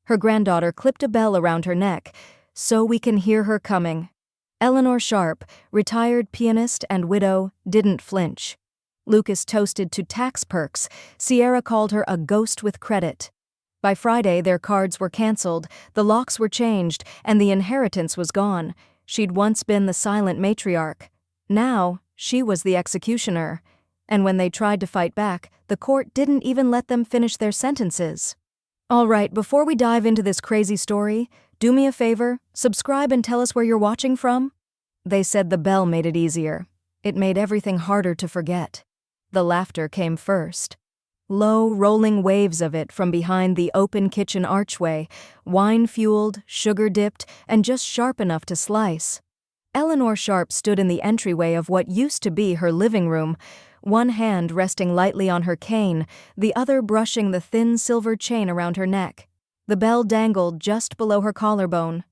Her granddaughter clipped a bell around her neck, "So we can hear her coming." Eleanor Sharp, retired pianist and widow, didn't flinch. Lucas toasted to tax perks. Sierra called her a ghost with credit. By Friday, their cards were canceled, the locks were changed, and the inheritance was gone. She'd once been the silent matriarch. Now, she was the executioner. And when they tried to fight back, the court didn't even let them finish their sentences. All right, before we dive into this crazy story, do me a favor, subscribe and tell us where you're watching from. They said the bell made it easier. It made everything harder to forget. The laughter came first. Low, rolling waves of it from behind the open kitchen archway, wine-fueled, sugar-dipped, and just sharp enough to slice. Eleanor Sharp stood in the entryway of what used to be her living room, one hand resting lightly on her cane, the other brushing the thin silver chain around her neck. The bell dangled just below her collarbone.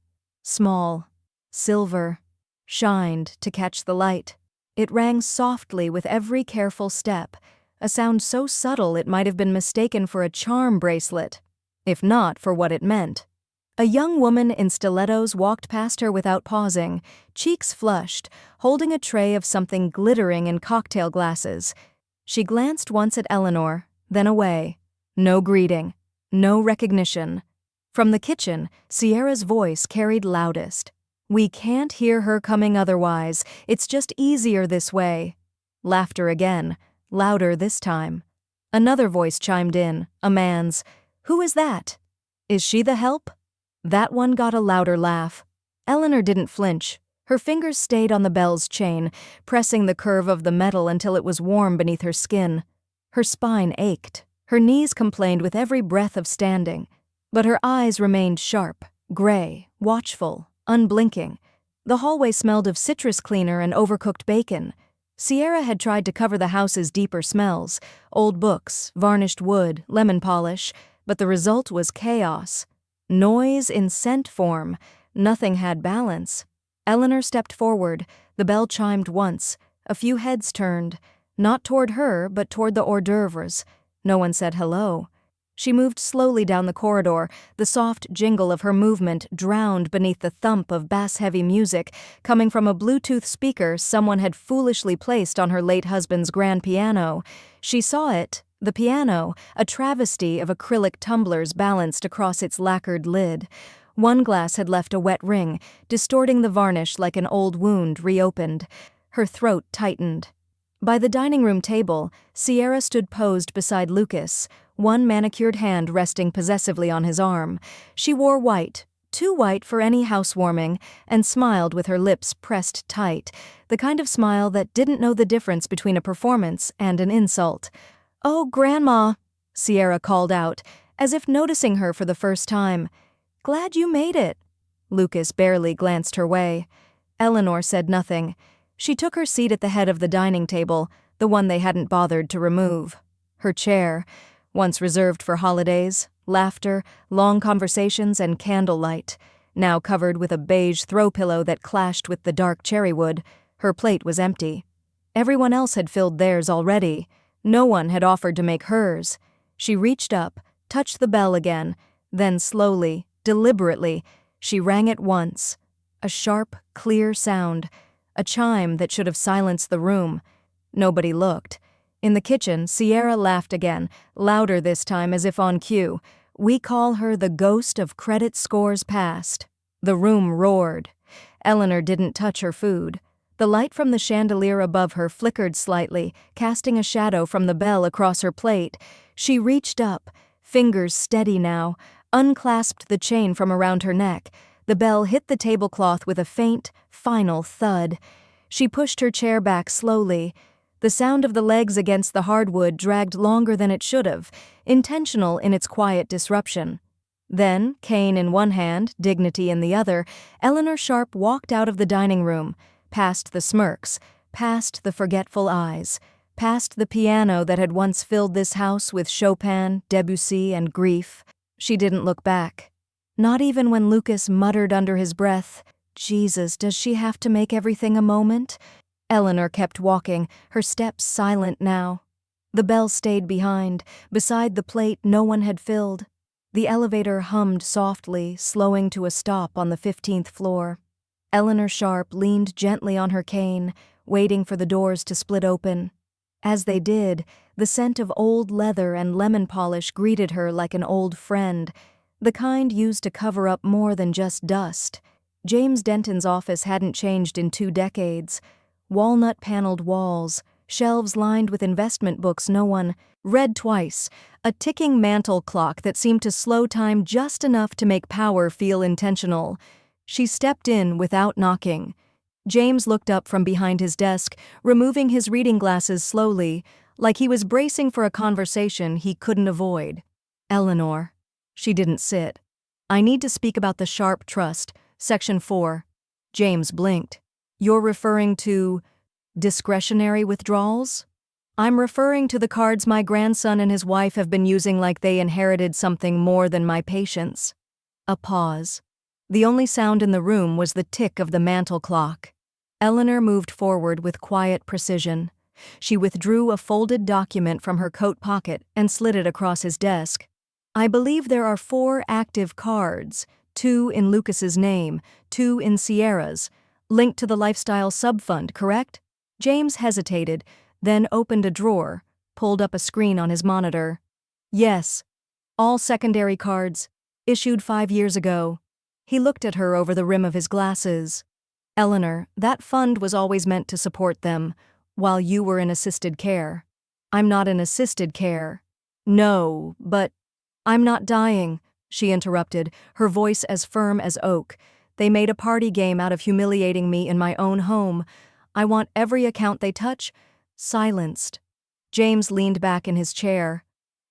Small, silver, shined to catch the light. It rang softly with every careful step, a sound so subtle it might have been mistaken for a charm bracelet, if not for what it meant. A young woman in stilettos walked past her without pausing, cheeks flushed, holding a tray of something glittering in cocktail glasses. She glanced once at Eleanor, then away. No greeting, no recognition. From the kitchen, Sierra's voice carried loudest. "We can't hear her coming otherwise. It's just easier this way." Laughter again, louder this time. Another voice chimed in, a man's. "Who is that? Is she the help?" That one got a louder laugh. Eleanor didn't flinch. Her fingers stayed on the bell's chain, pressing the curve of the metal until it was warm beneath her skin. Her spine ached. Her knees complained with every breath of standing. But her eyes remained sharp, gray, watchful, unblinking. The hallway smelled of citrus cleaner and overcooked bacon. Sierra had tried to cover the house's deeper smells, old books, varnished wood, lemon polish, but the result was chaos. Noise in scent form. Nothing had balance. Eleanor stepped forward. The bell chimed once. A few heads turned. Not toward her, but toward the hors d'oeuvres. No one said hello. She moved slowly down the corridor, the soft jingle of her movement drowned beneath the thump of bass-heavy music coming from a Bluetooth speaker someone had foolishly placed on her late husband's grand piano. She saw it. The piano, a travesty of acrylic tumblers balanced across its lacquered lid. One glass had left a wet ring, distorting the varnish like an old wound reopened. Her throat tightened. By the dining room table, Sierra stood posed beside Lucas, one manicured hand resting possessively on his arm. She wore white, too white for any housewarming, and smiled with her lips pressed tight, the kind of smile that didn't know the difference between a performance and an insult. "Oh, Grandma," Sierra called out, as if noticing her for the first time. "Glad you made it." Lucas barely glanced her way. Eleanor said nothing. She took her seat at the head of the dining table, the one they hadn't bothered to remove. Her chair, once reserved for holidays, laughter, long conversations, and candlelight, now covered with a beige throw pillow that clashed with the dark cherrywood. Her plate was empty. Everyone else had filled theirs already. No one had offered to make hers. She reached up, touched the bell again, then slowly, deliberately, she rang it once. A sharp, clear sound. A chime that should have silenced the room. Nobody looked. In the kitchen, Sierra laughed again, louder this time as if on cue. "We call her the ghost of credit scores past." The room roared. Eleanor didn't touch her food. The light from the chandelier above her flickered slightly, casting a shadow from the bell across her plate. She reached up, fingers steady now, unclasped the chain from around her neck. The bell hit the tablecloth with a faint, final thud. She pushed her chair back slowly. The sound of the legs against the hardwood dragged longer than it should have, intentional in its quiet disruption. Then, cane in one hand, dignity in the other, Eleanor Sharp walked out of the dining room, past the smirks, past the forgetful eyes, past the piano that had once filled this house with Chopin, Debussy, and grief. She didn't look back. Not even when Lucas muttered under his breath, "Jesus, does she have to make everything a moment?" Eleanor kept walking, her steps silent now. The bell stayed behind, beside the plate no one had filled. The elevator hummed softly, slowing to a stop on the 15th floor. Eleanor Sharp leaned gently on her cane, waiting for the doors to split open. As they did, the scent of old leather and lemon polish greeted her like an old friend, the kind used to cover up more than just dust. James Denton's office hadn't changed in 2 decades. Walnut-paneled walls, shelves lined with investment books no one read twice, a ticking mantel clock that seemed to slow time just enough to make power feel intentional. She stepped in without knocking. James looked up from behind his desk, removing his reading glasses slowly, like he was bracing for a conversation he couldn't avoid. "Eleanor." She didn't sit. "I need to speak about the Sharp Trust, Section 4. James blinked. "You're referring to discretionary withdrawals?" "I'm referring to the cards my grandson and his wife have been using like they inherited something more than my patience." A pause. The only sound in the room was the tick of the mantel clock. Eleanor moved forward with quiet precision. She withdrew a folded document from her coat pocket and slid it across his desk. "I believe there are 4 active cards, 2 in Lucas's name, 2 in Sierra's, linked to the lifestyle subfund, correct?" James hesitated, then opened a drawer, pulled up a screen on his monitor. "Yes. All secondary cards, issued 5 years ago." He looked at her over the rim of his glasses. "Eleanor, that fund was always meant to support them, while you were in assisted care." "I'm not in assisted care." "No, but—" "I'm not dying," she interrupted, her voice as firm as oak. "They made a party game out of humiliating me in my own home. I want every account they touch silenced." James leaned back in his chair.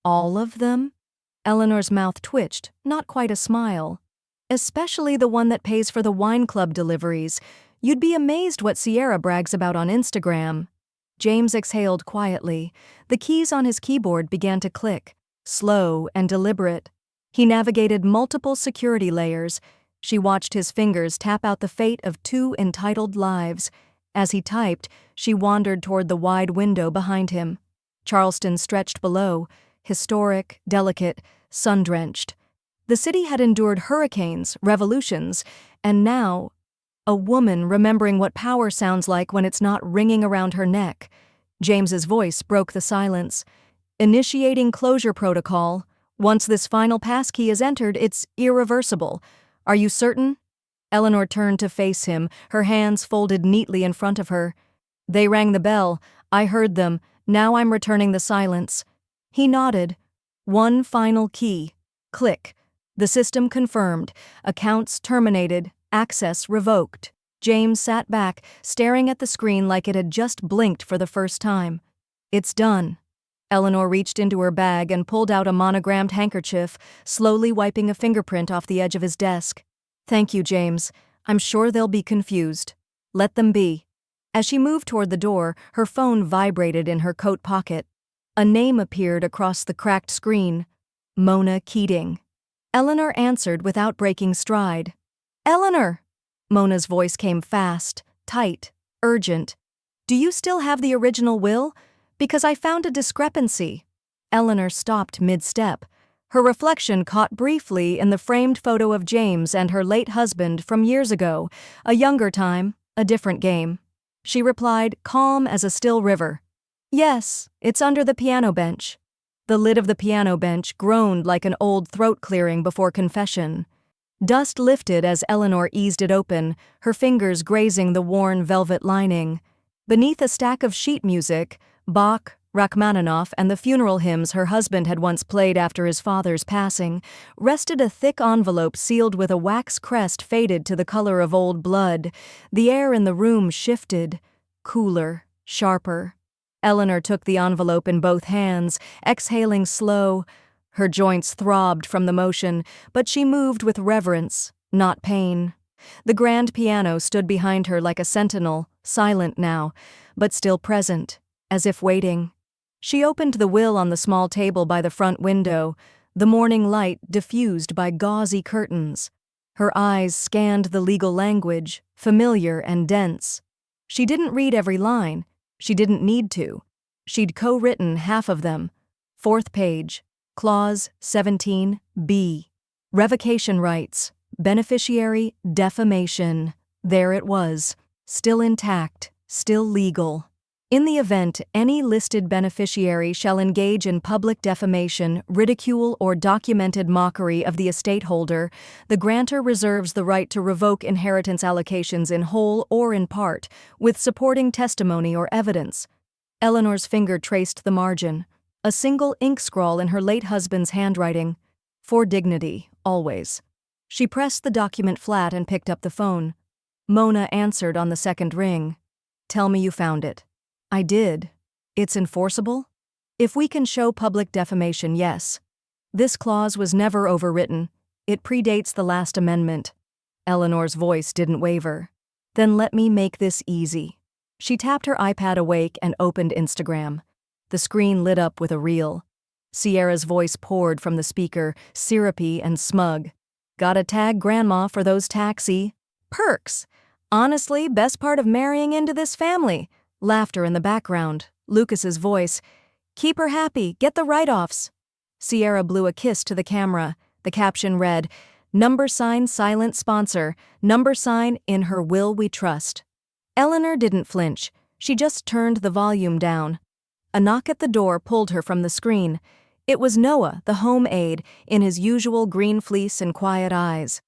"All of them?" Eleanor's mouth twitched, not quite a smile. "Especially the one that pays for the wine club deliveries. You'd be amazed what Sierra brags about on Instagram." James exhaled quietly. The keys on his keyboard began to click, slow and deliberate. He navigated multiple security layers. She watched his fingers tap out the fate of 2 entitled lives. As he typed, she wandered toward the wide window behind him. Charleston stretched below, historic, delicate, sun-drenched. The city had endured hurricanes, revolutions, and now, a woman remembering what power sounds like when it's not ringing around her neck. James's voice broke the silence. "Initiating closure protocol. Once this final passkey is entered, it's irreversible. Are you certain?" Eleanor turned to face him, her hands folded neatly in front of her. "They rang the bell. I heard them. Now I'm returning the silence." He nodded. One final key. Click. The system confirmed. Accounts terminated. Access revoked. James sat back, staring at the screen like it had just blinked for the first time. "It's done." Eleanor reached into her bag and pulled out a monogrammed handkerchief, slowly wiping a fingerprint off the edge of his desk. "Thank you, James. I'm sure they'll be confused. Let them be." As she moved toward the door, her phone vibrated in her coat pocket. A name appeared across the cracked screen. Mona Keating. Eleanor answered without breaking stride. "Eleanor!" Mona's voice came fast, tight, urgent. "Do you still have the original will? Because I found a discrepancy." Eleanor stopped mid-step. Her reflection caught briefly in the framed photo of James and her late husband from years ago, a younger time, a different game. She replied, calm as a still river. "Yes, it's under the piano bench." The lid of the piano bench groaned like an old throat clearing before confession. Dust lifted as Eleanor eased it open, her fingers grazing the worn velvet lining. Beneath a stack of sheet music, Bach, Rachmaninoff, and the funeral hymns her husband had once played after his father's passing, rested a thick envelope sealed with a wax crest faded to the color of old blood. The air in the room shifted, cooler, sharper. Eleanor took the envelope in both hands, exhaling slow. Her joints throbbed from the motion, but she moved with reverence, not pain. The grand piano stood behind her like a sentinel, silent now, but still present, as if waiting. She opened the will on the small table by the front window, the morning light diffused by gauzy curtains. Her eyes scanned the legal language, familiar and dense. She didn't read every line. She didn't need to. She'd co-written half of them. 4th page, Clause 17B. Revocation rights. Beneficiary defamation. There it was. Still intact. Still legal. In the event any listed beneficiary shall engage in public defamation, ridicule, or documented mockery of the estate holder, the grantor reserves the right to revoke inheritance allocations in whole or in part, with supporting testimony or evidence. Eleanor's finger traced the margin. A single ink scrawl in her late husband's handwriting. For dignity, always. She pressed the document flat and picked up the phone. Mona answered on the second ring. Tell me you found it. I did. It's enforceable? If we can show public defamation, yes. This clause was never overwritten. It predates the last amendment. Eleanor's voice didn't waver. Then let me make this easy. She tapped her iPad awake and opened Instagram. The screen lit up with a reel. Sierra's voice poured from the speaker, syrupy and smug. Gotta tag Grandma for those taxi perks. Honestly, best part of marrying into this family. Laughter in the background. Lucas's voice. Keep her happy, get the write-offs. Sierra blew a kiss to the camera. The caption read, #, silent sponsor, #, in her will we trust. Eleanor didn't flinch. She just turned the volume down. A knock at the door pulled her from the screen. It was Noah, the home aide, in his usual green fleece and quiet eyes.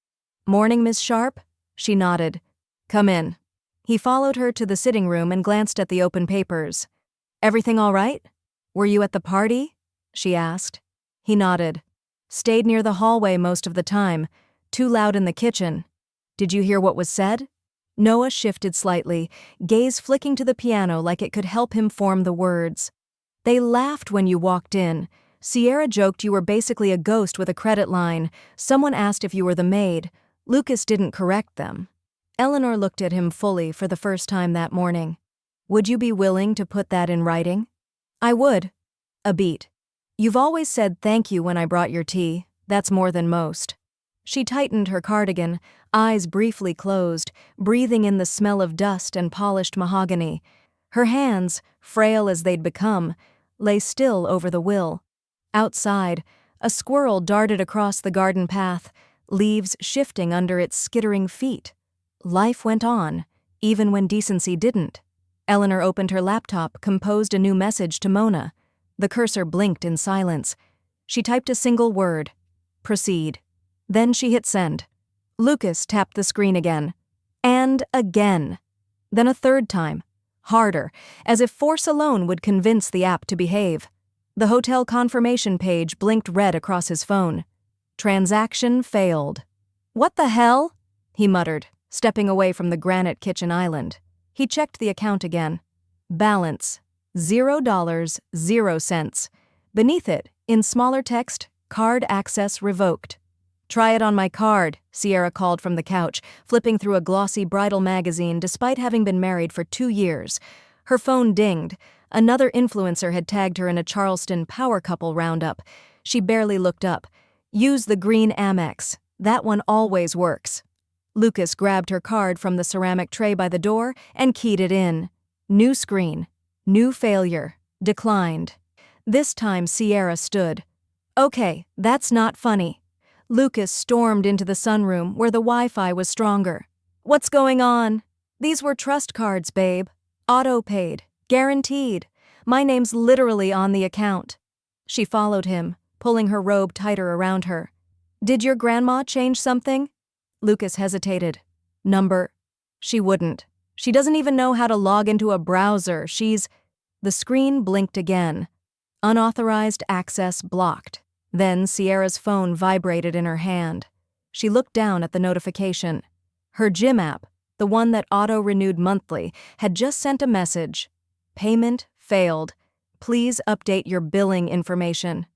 Morning, Miss Sharp? She nodded. Come in. He followed her to the sitting room and glanced at the open papers. Everything all right? Were you at the party? She asked. He nodded. Stayed near the hallway most of the time. Too loud in the kitchen. Did you hear what was said? Noah shifted slightly, gaze flicking to the piano like it could help him form the words. They laughed when you walked in. Sierra joked you were basically a ghost with a credit line. Someone asked if you were the maid. Lucas didn't correct them. Eleanor looked at him fully for the first time that morning. Would you be willing to put that in writing? I would. A beat. You've always said thank you when I brought your tea. That's more than most. She tightened her cardigan, eyes briefly closed, breathing in the smell of dust and polished mahogany. Her hands, frail as they'd become, lay still over the will. Outside, a squirrel darted across the garden path, leaves shifting under its skittering feet. Life went on, even when decency didn't. Eleanor opened her laptop, composed a new message to Mona. The cursor blinked in silence. She typed a single word. Proceed. Then she hit send. Lucas tapped the screen again. And again. Then a third time. Harder, as if force alone would convince the app to behave. The hotel confirmation page blinked red across his phone. Transaction failed. What the hell? He muttered, stepping away from the granite kitchen island. He checked the account again. Balance, $0, 0 cents. Beneath it, in smaller text, card access revoked. Try it on my card, Sierra called from the couch, flipping through a glossy bridal magazine despite having been married for 2 years. Her phone dinged. Another influencer had tagged her in a Charleston power couple roundup. She barely looked up. Use the green Amex. That one always works. Lucas grabbed her card from the ceramic tray by the door and keyed it in. New screen. New failure. Declined. This time Sierra stood. Okay, that's not funny. Lucas stormed into the sunroom where the Wi-Fi was stronger. What's going on? These were trust cards, babe. Auto-paid. Guaranteed. My name's literally on the account. She followed him, pulling her robe tighter around her. Did your grandma change something? Lucas hesitated. Number. She wouldn't. She doesn't even know how to log into a browser. The screen blinked again. Unauthorized access blocked. Then Sierra's phone vibrated in her hand. She looked down at the notification. Her gym app, the one that auto-renewed monthly, had just sent a message. Payment failed. Please update your billing information.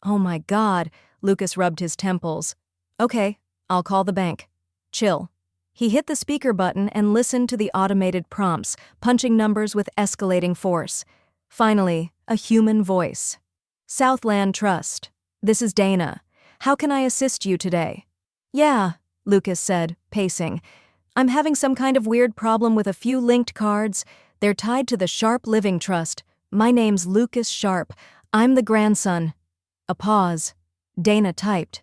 Oh my God, Lucas rubbed his temples. Okay, I'll call the bank. Chill. He hit the speaker button and listened to the automated prompts, punching numbers with escalating force. Finally, a human voice. Southland Trust. This is Dana. How can I assist you today? Yeah, Lucas said, pacing. I'm having some kind of weird problem with a few linked cards. They're tied to the Sharp Living Trust. My name's Lucas Sharp. I'm the grandson. A pause. Dana typed.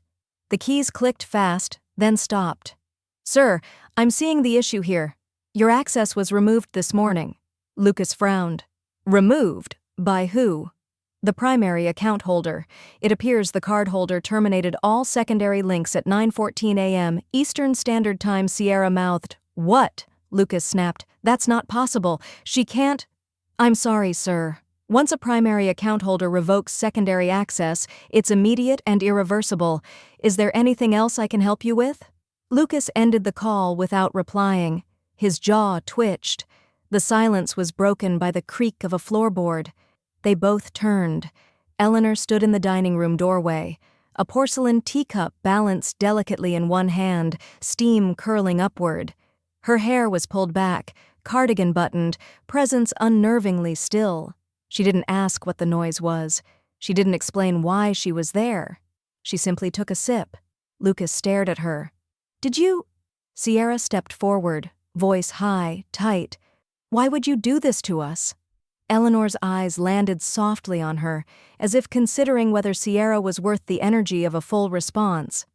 The keys clicked fast, then stopped. "Sir, I'm seeing the issue here. Your access was removed this morning." Lucas frowned. "Removed? By who?" "The primary account holder. It appears the cardholder terminated all secondary links at 9:14 a.m. Eastern Standard Time." Sierra mouthed. "What?" Lucas snapped. "That's not possible. She can't—" "I'm sorry, sir. Once a primary account holder revokes secondary access, it's immediate and irreversible. Is there anything else I can help you with?" Lucas ended the call without replying. His jaw twitched. The silence was broken by the creak of a floorboard. They both turned. Eleanor stood in the dining room doorway. A porcelain teacup balanced delicately in one hand, steam curling upward. Her hair was pulled back, cardigan buttoned, presence unnervingly still. She didn't ask what the noise was. She didn't explain why she was there. She simply took a sip. Lucas stared at her. "Did you—" Sierra stepped forward, voice high, tight. "Why would you do this to us?" Eleanor's eyes landed softly on her, as if considering whether Sierra was worth the energy of a full response.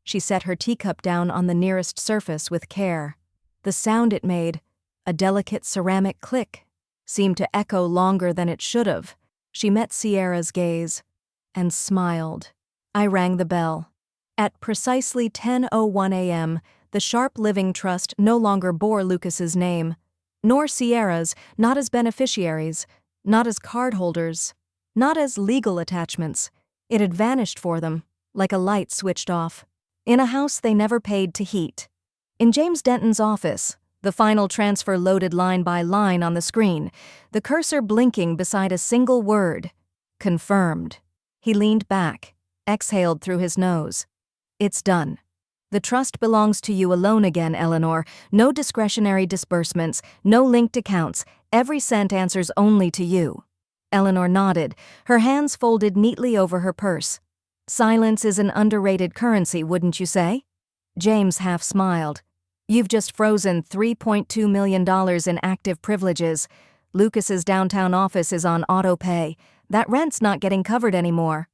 She set her teacup down on the nearest surface with care. The sound it made, a delicate ceramic click, seemed to echo longer than it should have. She met Sierra's gaze and smiled. I rang the bell. At precisely 10:01 a.m., the Sharp Living Trust no longer bore Lucas's name, nor Sierra's, not as beneficiaries, not as cardholders, not as legal attachments. It had vanished for them, like a light switched off, in a house they never paid to heat. In James Denton's office, the final transfer loaded line by line on the screen, the cursor blinking beside a single word: confirmed. He leaned back, exhaled through his nose. "It's done. The trust belongs to you alone again, Eleanor. No discretionary disbursements, no linked accounts. Every cent answers only to you." Eleanor nodded, her hands folded neatly over her purse. "Silence is an underrated currency, wouldn't you say?" James half smiled. "You've just frozen $3.2 million in active privileges. Lucas's downtown office is on auto pay. That rent's not getting covered anymore.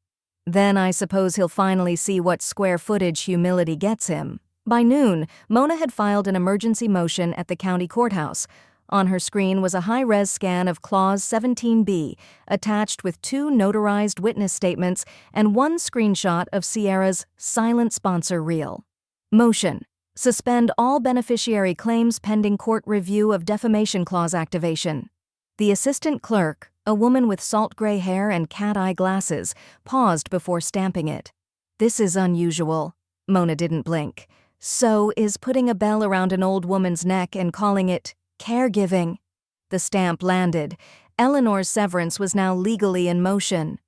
Then I suppose he'll finally see what square footage humility gets him." By noon, Mona had filed an emergency motion at the county courthouse. On her screen was a high-res scan of Clause 17B, attached with 2 notarized witness statements and 1 screenshot of Sierra's silent sponsor reel. Motion: suspend all beneficiary claims pending court review of defamation clause activation. The assistant clerk, a woman with salt-gray hair and cat-eye glasses, paused before stamping it. "This is unusual." Mona didn't blink. "So is putting a bell around an old woman's neck and calling it caregiving." The stamp landed. Eleanor's severance was now legally in motion.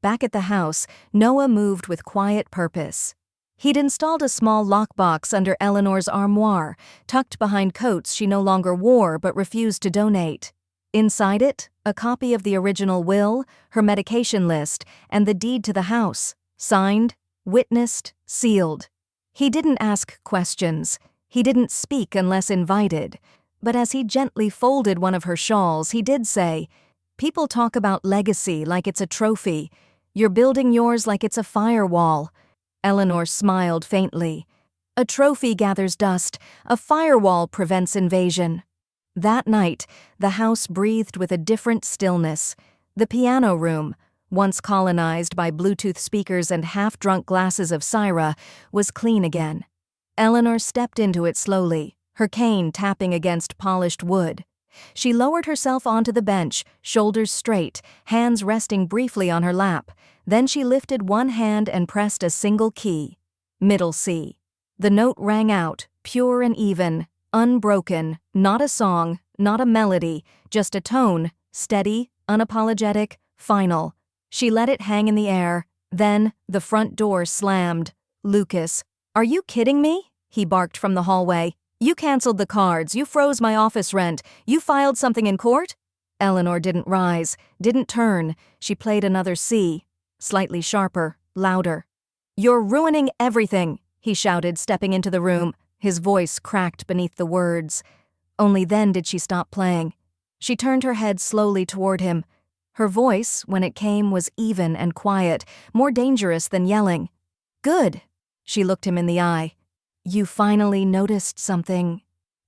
Back at the house, Noah moved with quiet purpose. He'd installed a small lockbox under Eleanor's armoire, tucked behind coats she no longer wore but refused to donate. Inside it, a copy of the original will, her medication list, and the deed to the house, signed, witnessed, sealed. He didn't ask questions. He didn't speak unless invited. But as he gently folded one of her shawls, he did say, "People talk about legacy like it's a trophy. You're building yours like it's a firewall." Eleanor smiled faintly. "A trophy gathers dust. A firewall prevents invasion." That night, the house breathed with a different stillness. The piano room, once colonized by Bluetooth speakers and half-drunk glasses of Syrah, was clean again. Eleanor stepped into it slowly, her cane tapping against polished wood. She lowered herself onto the bench, shoulders straight, hands resting briefly on her lap. Then she lifted one hand and pressed a single key. Middle C. The note rang out, pure and even, unbroken, not a song, not a melody, just a tone, steady, unapologetic, final. She let it hang in the air. Then, the front door slammed. "Lucas, are you kidding me?" he barked from the hallway. "You canceled the cards, you froze my office rent, you filed something in court?" Eleanor didn't rise, didn't turn. She played another C, slightly sharper, louder. "You're ruining everything," he shouted, stepping into the room. His voice cracked beneath the words. Only then did she stop playing. She turned her head slowly toward him. Her voice, when it came, was even and quiet, more dangerous than yelling. "Good. She looked him in the eye. "You finally noticed something."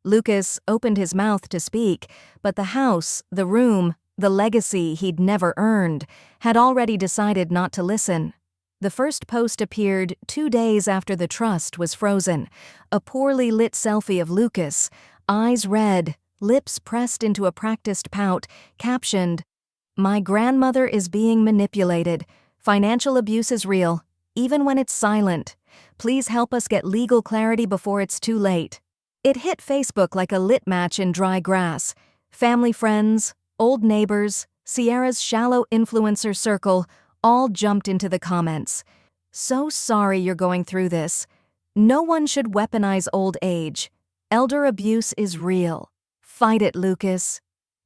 Lucas opened his mouth to speak, but the house, the room, the legacy he'd never earned, had already decided not to listen. The first post appeared 2 days after the trust was frozen. A poorly lit selfie of Lucas, eyes red, lips pressed into a practiced pout, captioned, "My grandmother is being manipulated. Financial abuse is real, even when it's silent. Please help us get legal clarity before it's too late." It hit Facebook like a lit match in dry grass. Family friends, old neighbors, Sierra's shallow influencer circle all jumped into the comments. "So sorry you're going through this. No one should weaponize old age. Elder abuse is real. Fight it, Lucas."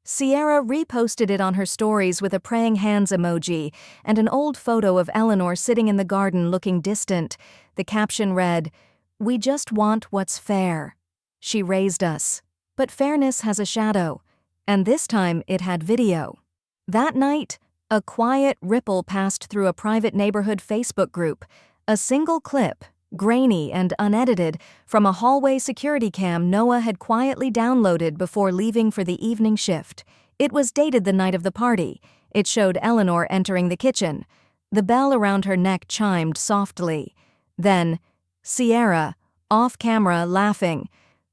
Sierra reposted it on her stories with a praying hands emoji and an old photo of Eleanor sitting in the garden looking distant. The caption read, "We just want what's fair. She raised us. But fairness has a shadow." And this time it had video. That night, a quiet ripple passed through a private neighborhood Facebook group. A single clip, grainy and unedited, from a hallway security cam Noah had quietly downloaded before leaving for the evening shift. It was dated the night of the party. It showed Eleanor entering the kitchen. The bell around her neck chimed softly. Then, Sierra, off camera, laughing.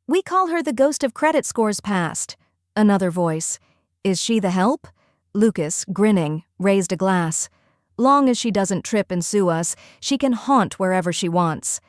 "We call her the ghost of credit scores past." Another voice. "Is she the help?" Lucas, grinning, raised a glass. "Long as she doesn't trip and sue us, she can haunt wherever she wants."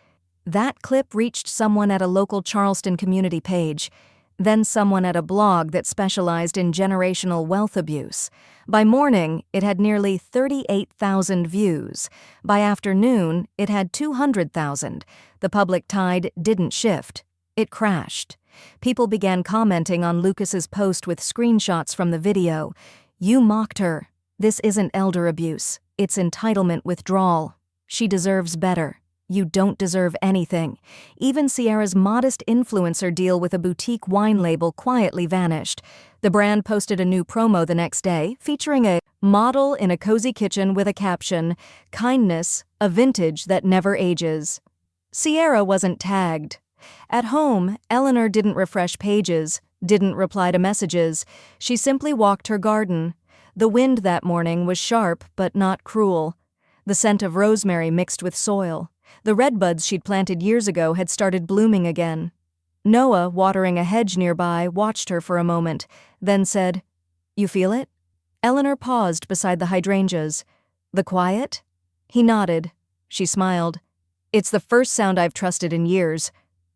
That clip reached someone at a local Charleston community page, then someone at a blog that specialized in generational wealth abuse. By morning, it had nearly 38,000 views. By afternoon, it had 200,000. The public tide didn't shift. It crashed. People began commenting on Lucas's post with screenshots from the video. "You mocked her. This isn't elder abuse. It's entitlement withdrawal. She deserves better. You don't deserve anything." Even Sierra's modest influencer deal with a boutique wine label quietly vanished. The brand posted a new promo the next day, featuring a model in a cozy kitchen with a caption, "Kindness, a vintage that never ages." Sierra wasn't tagged. At home, Eleanor didn't refresh pages, didn't reply to messages. She simply walked her garden. The wind that morning was sharp but not cruel. The scent of rosemary mixed with soil. The redbuds she'd planted years ago had started blooming again. Noah, watering a hedge nearby, watched her for a moment, then said, "You feel it?" Eleanor paused beside the hydrangeas. "The quiet?" He nodded. She smiled. "It's the first sound I've trusted in years."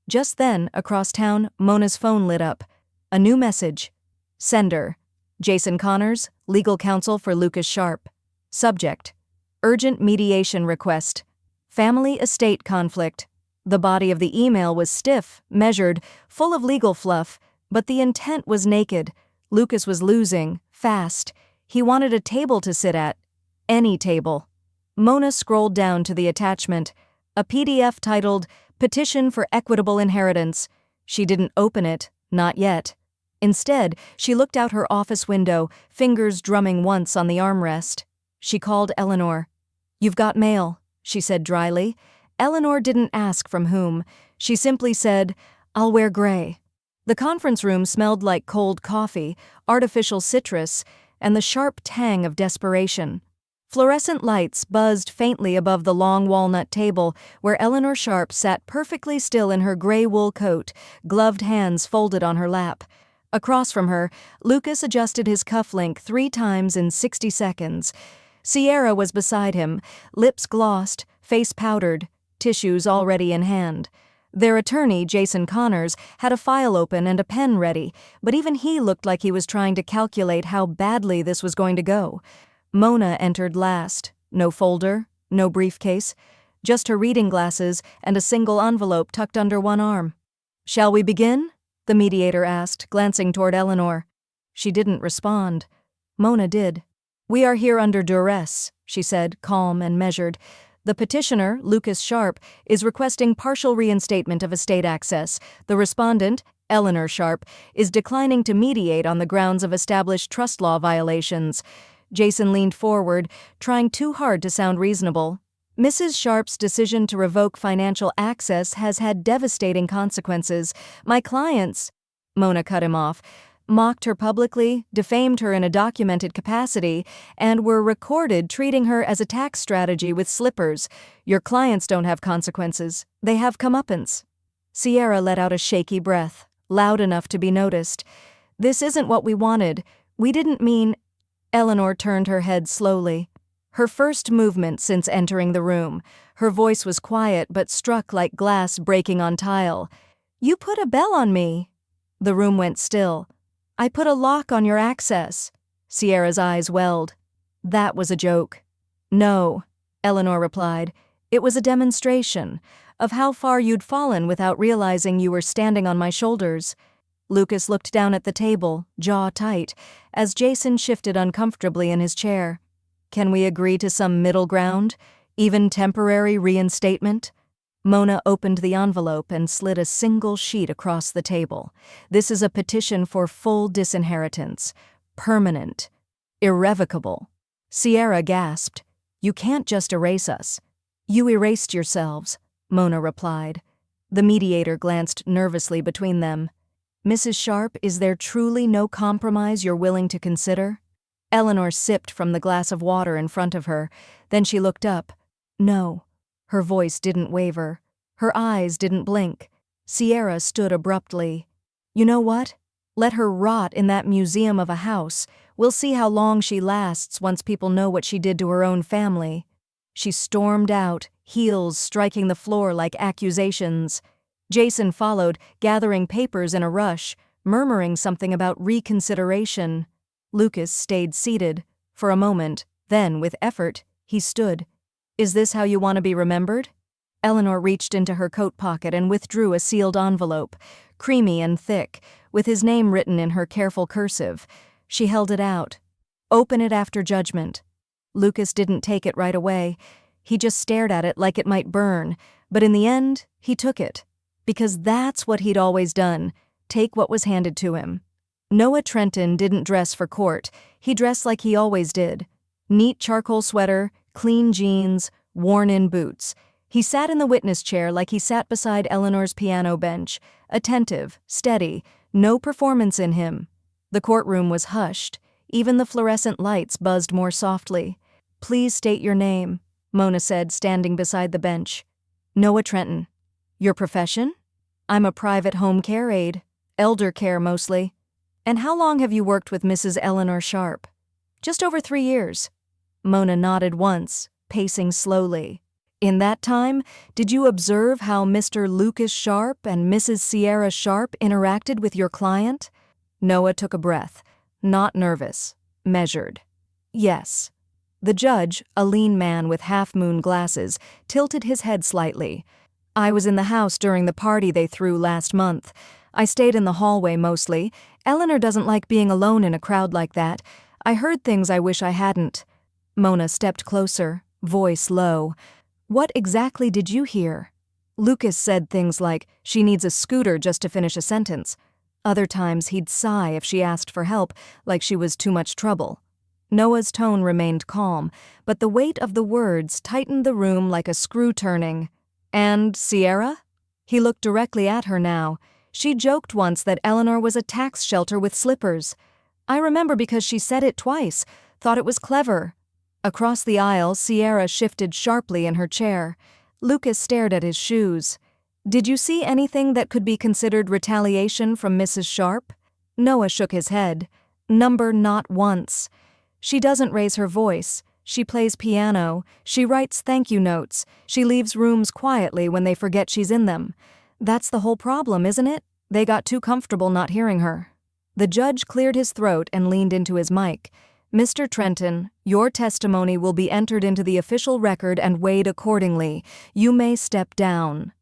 Just then, across town, Mona's phone lit up. A new message. Sender: Jason Connors, legal counsel for Lucas Sharp. Subject: urgent mediation request. Family estate conflict. The body of the email was stiff, measured, full of legal fluff, but the intent was naked. Lucas was losing, fast. He wanted a table to sit at. Any table. Mona scrolled down to the attachment. A PDF titled, "Petition for Equitable Inheritance." She didn't open it, not yet. Instead, she looked out her office window, fingers drumming once on the armrest. She called Eleanor. "You've got mail," she said dryly. Eleanor didn't ask from whom. She simply said, "I'll wear gray." The conference room smelled like cold coffee, artificial citrus, and the sharp tang of desperation. Fluorescent lights buzzed faintly above the long walnut table where Eleanor Sharp sat perfectly still in her gray wool coat, gloved hands folded on her lap. Across from her, Lucas adjusted his cufflink 3 times in 60 seconds. Sierra was beside him, lips glossed, face powdered, tissues already in hand. Their attorney, Jason Connors, had a file open and a pen ready, but even he looked like he was trying to calculate how badly this was going to go. Mona entered last. No folder, no briefcase, just her reading glasses and a single envelope tucked under one arm. "Shall we begin?" the mediator asked, glancing toward Eleanor. She didn't respond. Mona did. "We are here under duress," she said, calm and measured. "The petitioner, Lucas Sharp, is requesting partial reinstatement of estate access. The respondent, Eleanor Sharp, is declining to mediate on the grounds of established trust law violations." Jason leaned forward, trying too hard to sound reasonable. Mrs. Sharp's decision to revoke financial access has had devastating consequences. My clients, Mona cut him off, mocked her publicly, defamed her in a documented capacity, and were recorded treating her as a tax strategy with slippers. Your clients don't have consequences. They have comeuppance. Sierra let out a shaky breath, loud enough to be noticed. This isn't what we wanted. We didn't mean— Eleanor turned her head slowly. Her first movement since entering the room. Her voice was quiet but struck like glass breaking on tile. You put a bell on me. The room went still. I put a lock on your access. Sierra's eyes welled. That was a joke. No, Eleanor replied. It was a demonstration of how far you'd fallen without realizing you were standing on my shoulders. Lucas looked down at the table, jaw tight, as Jason shifted uncomfortably in his chair. Can we agree to some middle ground? Even temporary reinstatement? Mona opened the envelope and slid a single sheet across the table. This is a petition for full disinheritance. Permanent. Irrevocable. Sierra gasped. You can't just erase us. You erased yourselves, Mona replied. The mediator glanced nervously between them. Mrs. Sharp, is there truly no compromise you're willing to consider? Eleanor sipped from the glass of water in front of her. Then she looked up. No. Her voice didn't waver. Her eyes didn't blink. Sierra stood abruptly. You know what? Let her rot in that museum of a house. We'll see how long she lasts once people know what she did to her own family. She stormed out, heels striking the floor like accusations. Jason followed, gathering papers in a rush, murmuring something about reconsideration. Lucas stayed seated. For a moment, then, with effort, he stood. Is this how you want to be remembered? Eleanor reached into her coat pocket and withdrew a sealed envelope, creamy and thick, with his name written in her careful cursive. She held it out. Open it after judgment. Lucas didn't take it right away. He just stared at it like it might burn, but in the end, he took it. Because that's what he'd always done, take what was handed to him. Noah Trenton didn't dress for court. He dressed like he always did. Neat charcoal sweater, clean jeans, worn-in boots. He sat in the witness chair like he sat beside Eleanor's piano bench, attentive, steady, no performance in him. The courtroom was hushed. Even the fluorescent lights buzzed more softly. Please state your name, Mona said, standing beside the bench. Noah Trenton. Your profession? I'm a private home care aide. Elder care mostly. And how long have you worked with Mrs. Eleanor Sharp? Just over 3 years. Mona nodded once, pacing slowly. In that time, did you observe how Mr. Lucas Sharp and Mrs. Sierra Sharp interacted with your client? Noah took a breath, not nervous, measured. Yes. The judge, a lean man with half-moon glasses, tilted his head slightly. I was in the house during the party they threw last month. I stayed in the hallway mostly. Eleanor doesn't like being alone in a crowd like that. I heard things I wish I hadn't. Mona stepped closer, voice low. What exactly did you hear? Lucas said things like, she needs a scooter just to finish a sentence. Other times he'd sigh if she asked for help, like she was too much trouble. Noah's tone remained calm, but the weight of the words tightened the room like a screw turning. And Sierra? He looked directly at her now. She joked once that Eleanor was a tax shelter with slippers. I remember because she said it twice, thought it was clever. Across the aisle, Sierra shifted sharply in her chair. Lucas stared at his shoes. Did you see anything that could be considered retaliation from Mrs. Sharp? Noah shook his head. Number not once. She doesn't raise her voice. She plays piano. She writes thank you notes. She leaves rooms quietly when they forget she's in them. That's the whole problem, isn't it? They got too comfortable not hearing her. The judge cleared his throat and leaned into his mic. Mr. Trenton, your testimony will be entered into the official record and weighed accordingly. You may step down.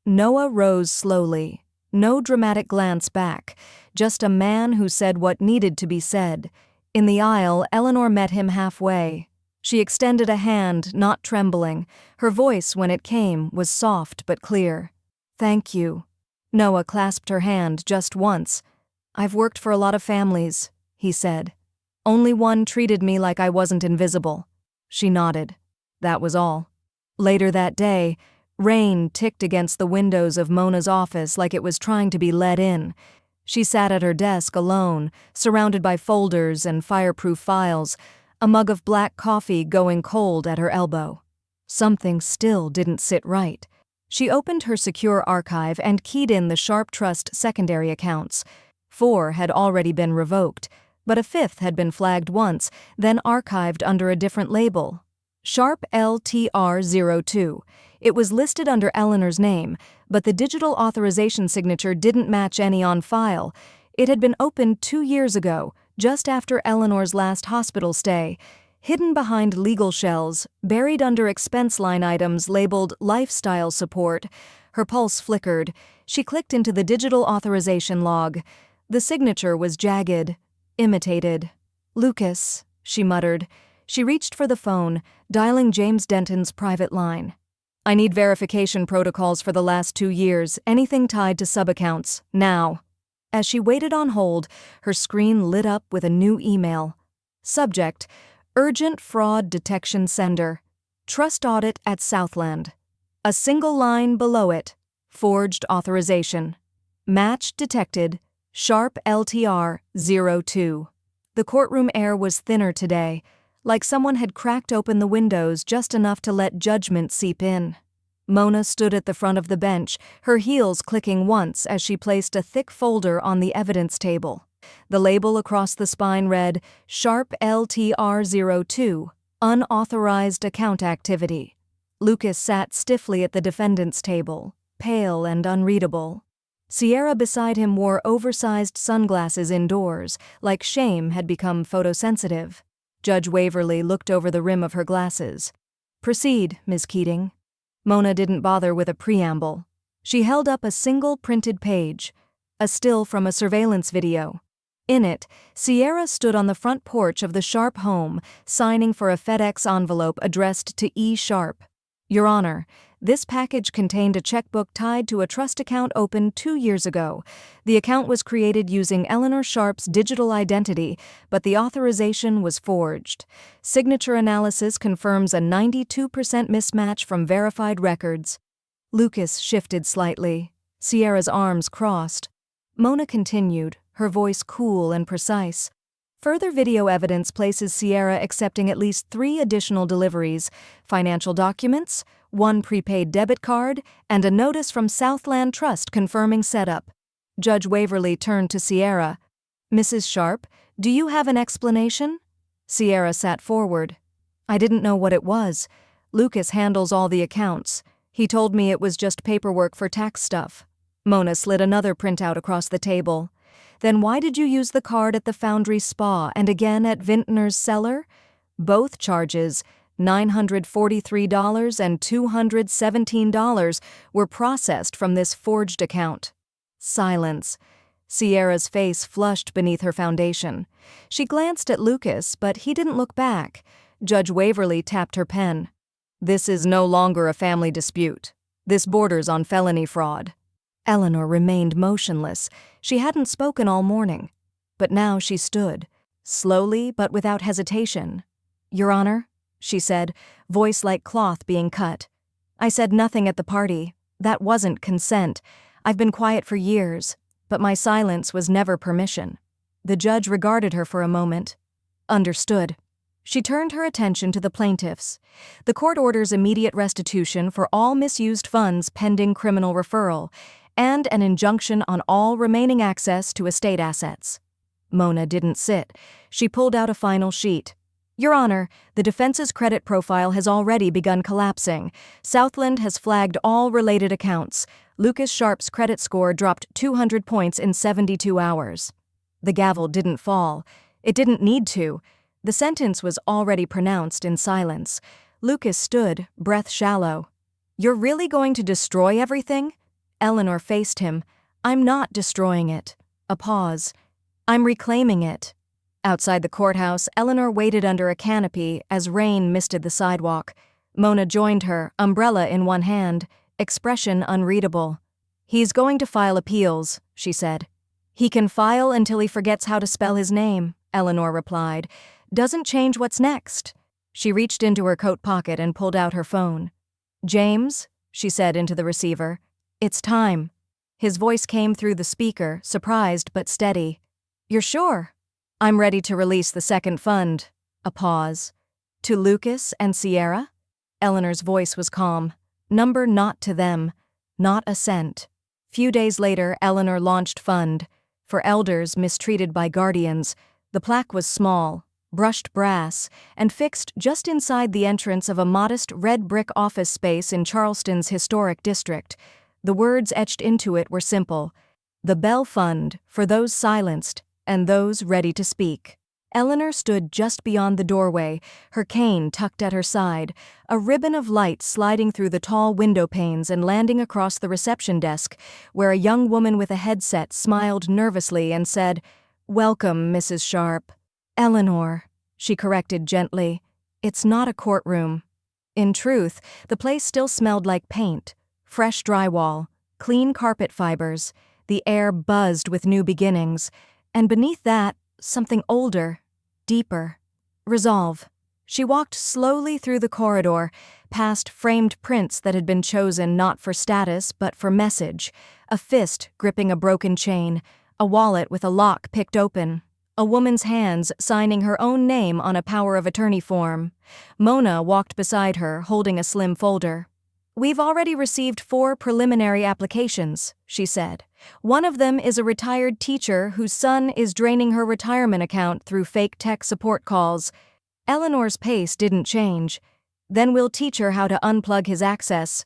Noah rose slowly. No dramatic glance back. Just a man who said what needed to be said. In the aisle, Eleanor met him halfway. She extended a hand, not trembling. Her voice, when it came, was soft but clear. Thank you. Noah clasped her hand just once. I've worked for a lot of families, he said. Only one treated me like I wasn't invisible. She nodded. That was all. Later that day, rain ticked against the windows of Mona's office like it was trying to be let in. She sat at her desk alone, surrounded by folders and fireproof files, a mug of black coffee going cold at her elbow. Something still didn't sit right. She opened her secure archive and keyed in the Sharp Trust secondary accounts. 4 had already been revoked, but a 5th had been flagged once, then archived under a different label. Sharp LTR02. It was listed under Eleanor's name, but the digital authorization signature didn't match any on file. It had been opened 2 years ago, just after Eleanor's last hospital stay. Hidden behind legal shells, buried under expense line items labeled lifestyle support. Her pulse flickered. She clicked into the digital authorization log. The signature was jagged, imitated. "Lucas," she muttered. She reached for the phone, dialing James Denton's private line. "I need verification protocols for the last 2 years, anything tied to subaccounts, now." As she waited on hold, her screen lit up with a new email. Subject: Urgent Fraud Detection Sender. Trust Audit at Southland. A single line below it: Forged authorization. Match detected. Sharp LTR 02. The courtroom air was thinner today, like someone had cracked open the windows just enough to let judgment seep in. Mona stood at the front of the bench, her heels clicking once as she placed a thick folder on the evidence table. The label across the spine read, Sharp LTR 02, Unauthorized Account Activity. Lucas sat stiffly at the defendant's table, pale and unreadable. Sierra beside him wore oversized sunglasses indoors, like shame had become photosensitive. Judge Waverly looked over the rim of her glasses. "Proceed, Ms. Keating." Mona didn't bother with a preamble. She held up a single printed page, a still from a surveillance video. In it, Sierra stood on the front porch of the Sharp home, signing for a FedEx envelope addressed to E. Sharp. "Your Honor, this package contained a checkbook tied to a trust account opened 2 years ago. The account was created using Eleanor Sharp's digital identity, but the authorization was forged. Signature analysis confirms a 92% mismatch from verified records." Lucas shifted slightly. Sierra's arms crossed. Mona continued, her voice cool and precise. Further video evidence places Sierra accepting at least 3 additional deliveries: financial documents, 1 prepaid debit card, and a notice from Southland Trust confirming setup. Judge Waverly turned to Sierra. "Mrs. Sharp, do you have an explanation?" Sierra sat forward. "I didn't know what it was. Lucas handles all the accounts. He told me it was just paperwork for tax stuff." Mona slid another printout across the table. "Then why did you use the card at the Foundry Spa and again at Vintner's Cellar?" Both charges, $943 and $217, were processed from this forged account. Silence. Sierra's face flushed beneath her foundation. She glanced at Lucas, but he didn't look back. Judge Waverly tapped her pen. "This is no longer a family dispute. This borders on felony fraud." Eleanor remained motionless. She hadn't spoken all morning. But now she stood, slowly but without hesitation. "Your Honor," she said, voice like cloth being cut. "I said nothing at the party. That wasn't consent. I've been quiet for years, but my silence was never permission." The judge regarded her for a moment. "Understood." She turned her attention to the plaintiffs. "The court orders immediate restitution for all misused funds pending criminal referral, and an injunction on all remaining access to estate assets." Mona didn't sit. She pulled out a final sheet. "Your Honor, the defense's credit profile has already begun collapsing. Southland has flagged all related accounts. Lucas Sharp's credit score dropped 200 points in 72 hours. The gavel didn't fall. It didn't need to. The sentence was already pronounced in silence. Lucas stood, breath shallow. "You're really going to destroy everything?" Eleanor faced him. "I'm not destroying it." A pause. "I'm reclaiming it." Outside the courthouse, Eleanor waited under a canopy as rain misted the sidewalk. Mona joined her, umbrella in one hand, expression unreadable. "He's going to file appeals," she said. "He can file until he forgets how to spell his name," Eleanor replied. "Doesn't change what's next." She reached into her coat pocket and pulled out her phone. "James," she said into the receiver, "it's time." His voice came through the speaker, surprised but steady. "You're sure?" "I'm ready to release the second fund." A pause. "To Lucas and Sierra?" Eleanor's voice was calm. "Number not to them. Not a cent." Few days later, Eleanor launched fund. For elders mistreated by guardians. The plaque was small, brushed brass, and fixed just inside the entrance of a modest red brick office space in Charleston's historic district. The words etched into it were simple: "The Bell Fund for those silenced and those ready to speak." Eleanor stood just beyond the doorway, her cane tucked at her side, a ribbon of light sliding through the tall window panes and landing across the reception desk, where a young woman with a headset smiled nervously and said, "Welcome, Mrs. Sharp." "Eleanor," she corrected gently, "it's not a courtroom." In truth, the place still smelled like paint, fresh drywall, clean carpet fibers, the air buzzed with new beginnings, and beneath that, something older, deeper. Resolve. She walked slowly through the corridor, past framed prints that had been chosen not for status but for message, a fist gripping a broken chain, a wallet with a lock picked open, a woman's hands signing her own name on a power of attorney form. Mona walked beside her, holding a slim folder. "We've already received 4 preliminary applications," she said. "One of them is a retired teacher whose son is draining her retirement account through fake tech support calls." Eleanor's pace didn't change. "Then we'll teach her how to unplug his access."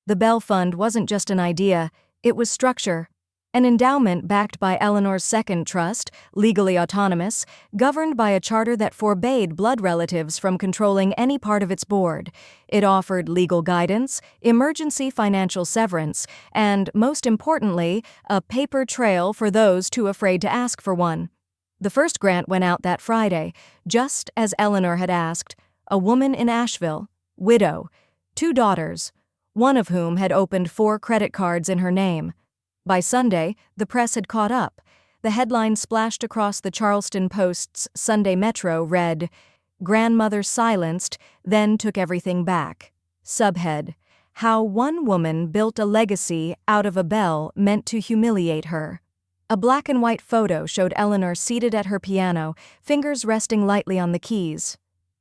The Bell Fund wasn't just an idea, it was structure. An endowment backed by Eleanor's second trust, legally autonomous, governed by a charter that forbade blood relatives from controlling any part of its board. It offered legal guidance, emergency financial severance, and, most importantly, a paper trail for those too afraid to ask for one. The first grant went out that Friday, just as Eleanor had asked. A woman in Asheville, widow, 2 daughters, one of whom had opened 4 credit cards in her name. By Sunday, the press had caught up. The headline splashed across the Charleston Post's Sunday Metro read, "Grandmother silenced, then took everything back." Subhead, "How one woman built a legacy out of a bell meant to humiliate her." A black and white photo showed Eleanor seated at her piano, fingers resting lightly on the keys.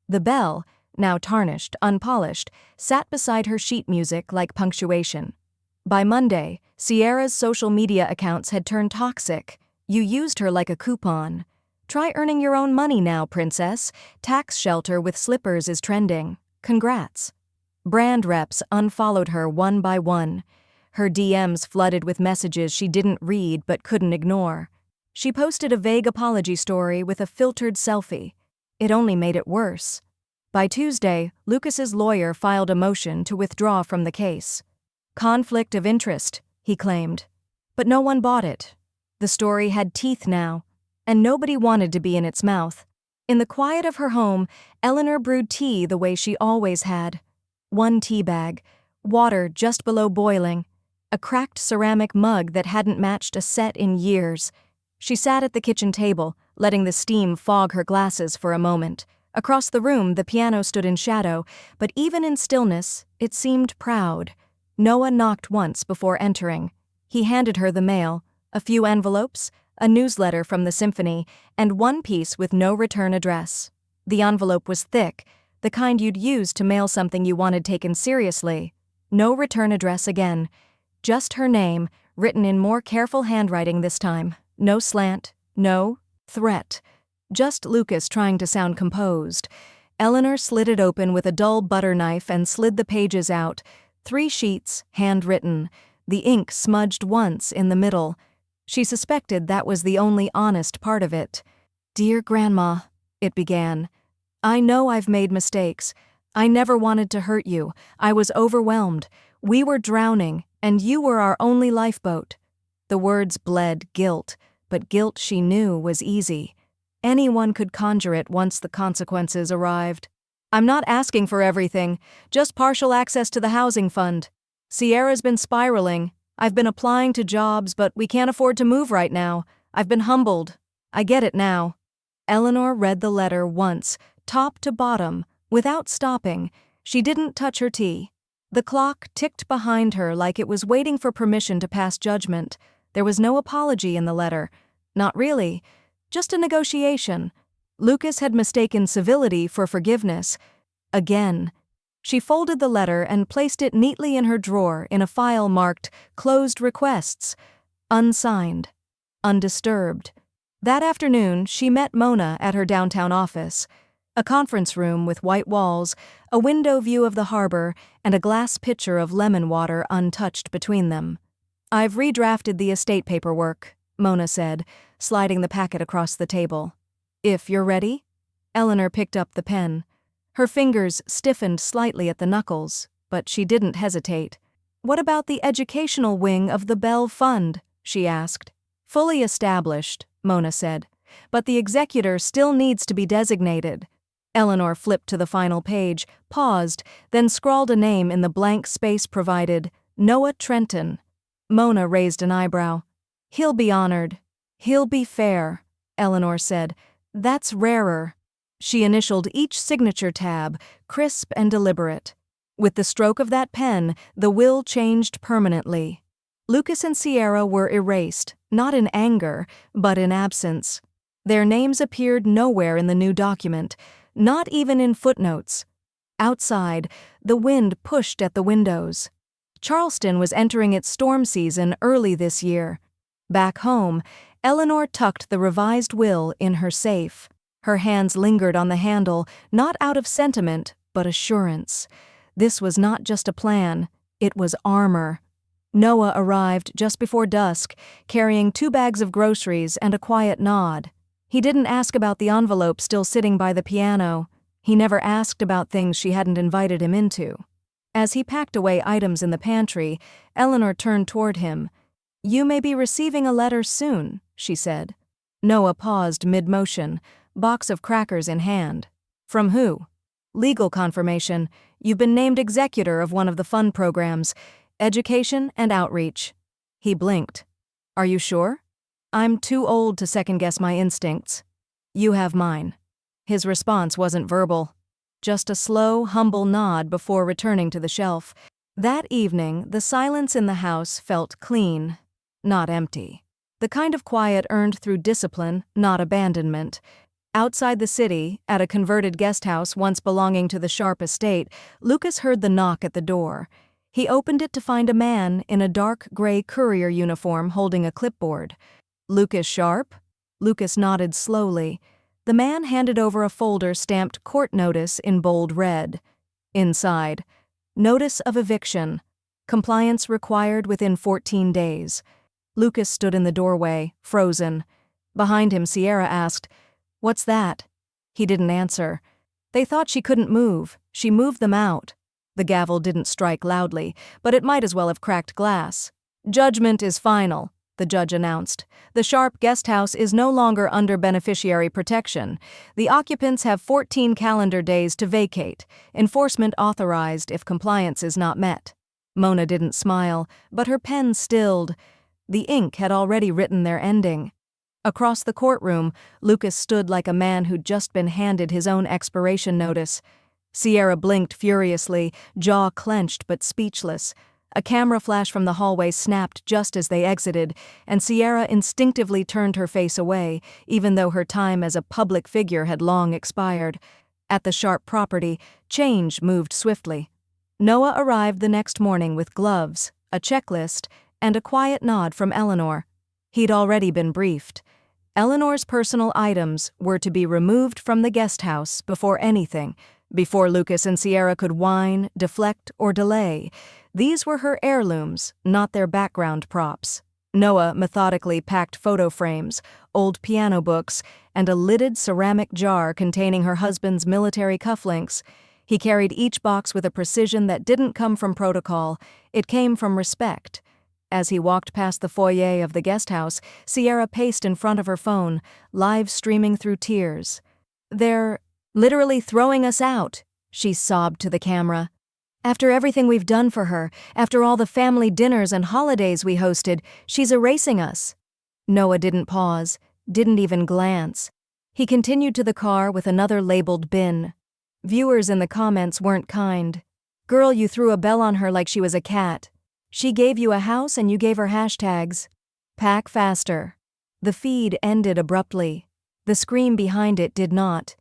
The bell, now tarnished, unpolished, sat beside her sheet music like punctuation. By Monday, Sierra's social media accounts had turned toxic. "You used her like a coupon. Try earning your own money now, princess. Tax shelter with slippers is trending. Congrats." Brand reps unfollowed her one by one. Her DMs flooded with messages she didn't read but couldn't ignore. She posted a vague apology story with a filtered selfie. It only made it worse. By Tuesday, Lucas's lawyer filed a motion to withdraw from the case. "Conflict of interest," he claimed. But no one bought it. The story had teeth now, and nobody wanted to be in its mouth. In the quiet of her home, Eleanor brewed tea the way she always had. 1 tea bag, water just below boiling, a cracked ceramic mug that hadn't matched a set in years. She sat at the kitchen table, letting the steam fog her glasses for a moment. Across the room, the piano stood in shadow, but even in stillness, it seemed proud. Noah knocked once before entering. He handed her the mail, a few envelopes, a newsletter from the symphony, and one piece with no return address. The envelope was thick, the kind you'd use to mail something you wanted taken seriously. No return address again. Just her name, written in more careful handwriting this time. No slant, no threat. Just Lucas trying to sound composed. Eleanor slid it open with a dull butter knife and slid the pages out. 3 sheets, handwritten, the ink smudged once in the middle. She suspected that was the only honest part of it. "Dear Grandma," it began, "I know I've made mistakes. I never wanted to hurt you. I was overwhelmed. We were drowning, and you were our only lifeboat." The words bled guilt, but guilt she knew was easy. Anyone could conjure it once the consequences arrived. "I'm not asking for everything, just partial access to the housing fund. Sierra's been spiraling. I've been applying to jobs, but we can't afford to move right now. I've been humbled. I get it now." Eleanor read the letter once, top to bottom, without stopping. She didn't touch her tea. The clock ticked behind her like it was waiting for permission to pass judgment. There was no apology in the letter. Not really. Just a negotiation. Lucas had mistaken civility for forgiveness. Again. She folded the letter and placed it neatly in her drawer in a file marked Closed Requests. Unsigned. Undisturbed. That afternoon, she met Mona at her downtown office. A conference room with white walls, a window view of the harbor, and a glass pitcher of lemon water untouched between them. "I've redrafted the estate paperwork," Mona said, sliding the packet across the table. "If you're ready?" Eleanor picked up the pen. Her fingers stiffened slightly at the knuckles, but she didn't hesitate. "What about the educational wing of the Bell Fund?" she asked. "Fully established," Mona said, "but the executor still needs to be designated." Eleanor flipped to the final page, paused, then scrawled a name in the blank space provided, Noah Trenton. Mona raised an eyebrow. "He'll be honored. He'll be fair," Eleanor said. "That's rarer." She initialed each signature tab, crisp and deliberate. With the stroke of that pen, the will changed permanently. Lucas and Sierra were erased, not in anger, but in absence. Their names appeared nowhere in the new document, not even in footnotes. Outside, the wind pushed at the windows. Charleston was entering its storm season early this year. Back home, Eleanor tucked the revised will in her safe. Her hands lingered on the handle, not out of sentiment, but assurance. This was not just a plan, it was armor. Noah arrived just before dusk, carrying 2 bags of groceries and a quiet nod. He didn't ask about the envelope still sitting by the piano. He never asked about things she hadn't invited him into. As he packed away items in the pantry, Eleanor turned toward him. "You may be receiving a letter soon," she said. Noah paused mid-motion, box of crackers in hand. "From who?" "Legal confirmation. You've been named executor of one of the fund programs, Education and Outreach." He blinked. "Are you sure?" "I'm too old to second-guess my instincts." "You have mine." His response wasn't verbal. Just a slow, humble nod before returning to the shelf. That evening, the silence in the house felt clean, not empty. The kind of quiet earned through discipline, not abandonment. Outside the city, at a converted guest house once belonging to the Sharp estate, Lucas heard the knock at the door. He opened it to find a man in a dark gray courier uniform holding a clipboard. "Lucas Sharp?" Lucas nodded slowly. The man handed over a folder stamped court notice in bold red. Inside, notice of eviction. Compliance required within 14 days. Lucas stood in the doorway, frozen. Behind him, Sierra asked, "What's that?" He didn't answer. They thought she couldn't move. She moved them out. The gavel didn't strike loudly, but it might as well have cracked glass. "Judgment is final," the judge announced. "The Sharp guest house is no longer under beneficiary protection. The occupants have 14 calendar days to vacate. Enforcement authorized if compliance is not met." Mona didn't smile, but her pen stilled. The ink had already written their ending. Across the courtroom, Lucas stood like a man who'd just been handed his own expiration notice. Sierra blinked furiously, jaw clenched but speechless. A camera flash from the hallway snapped just as they exited, and Sierra instinctively turned her face away, even though her time as a public figure had long expired. At the Sharp property, change moved swiftly. Noah arrived the next morning with gloves, a checklist, and a quiet nod from Eleanor. He'd already been briefed. Eleanor's personal items were to be removed from the guest house before anything, before Lucas and Sierra could whine, deflect, or delay. These were her heirlooms, not their background props. Noah methodically packed photo frames, old piano books, and a lidded ceramic jar containing her husband's military cufflinks. He carried each box with a precision that didn't come from protocol. It came from respect. As he walked past the foyer of the guest house, Sierra paced in front of her phone, live streaming through tears. "They're literally throwing us out," she sobbed to the camera. "After everything we've done for her, after all the family dinners and holidays we hosted, she's erasing us." Noah didn't pause, didn't even glance. He continued to the car with another labeled bin. Viewers in the comments weren't kind. Girl, you threw a bell on her like she was a cat. She gave you a house and you gave her hashtags. Pack faster. The feed ended abruptly. The scream behind it did not.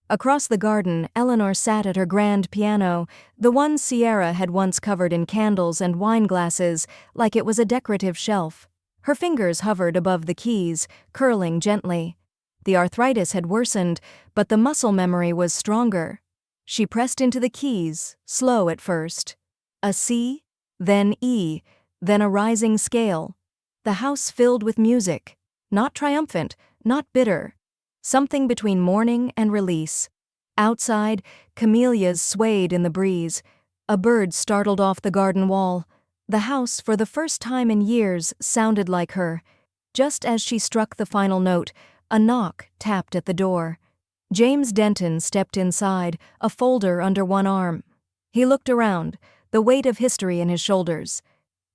Across the garden, Eleanor sat at her grand piano, the one Sierra had once covered in candles and wine glasses, like it was a decorative shelf. Her fingers hovered above the keys, curling gently. The arthritis had worsened, but the muscle memory was stronger. She pressed into the keys, slow at first. A C, then E, then a rising scale. The house filled with music. Not triumphant, not bitter. Something between mourning and release. Outside, camellias swayed in the breeze. A bird startled off the garden wall. The house, for the first time in years, sounded like her. Just as she struck the final note, a knock tapped at the door. James Denton stepped inside, a folder under one arm. He looked around, the weight of history in his shoulders.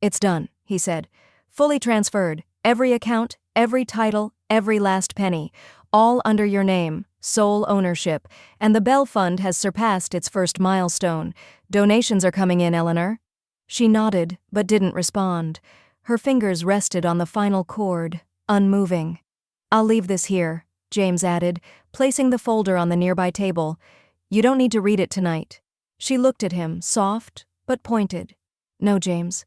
"It's done," he said. "Fully transferred. Every account, every title, every last penny. All under your name, sole ownership, and the Bell Fund has surpassed its first milestone. Donations are coming in, Eleanor." She nodded, but didn't respond. Her fingers rested on the final chord, unmoving. "I'll leave this here," James added, placing the folder on the nearby table. "You don't need to read it tonight." She looked at him, soft, but pointed. "No, James.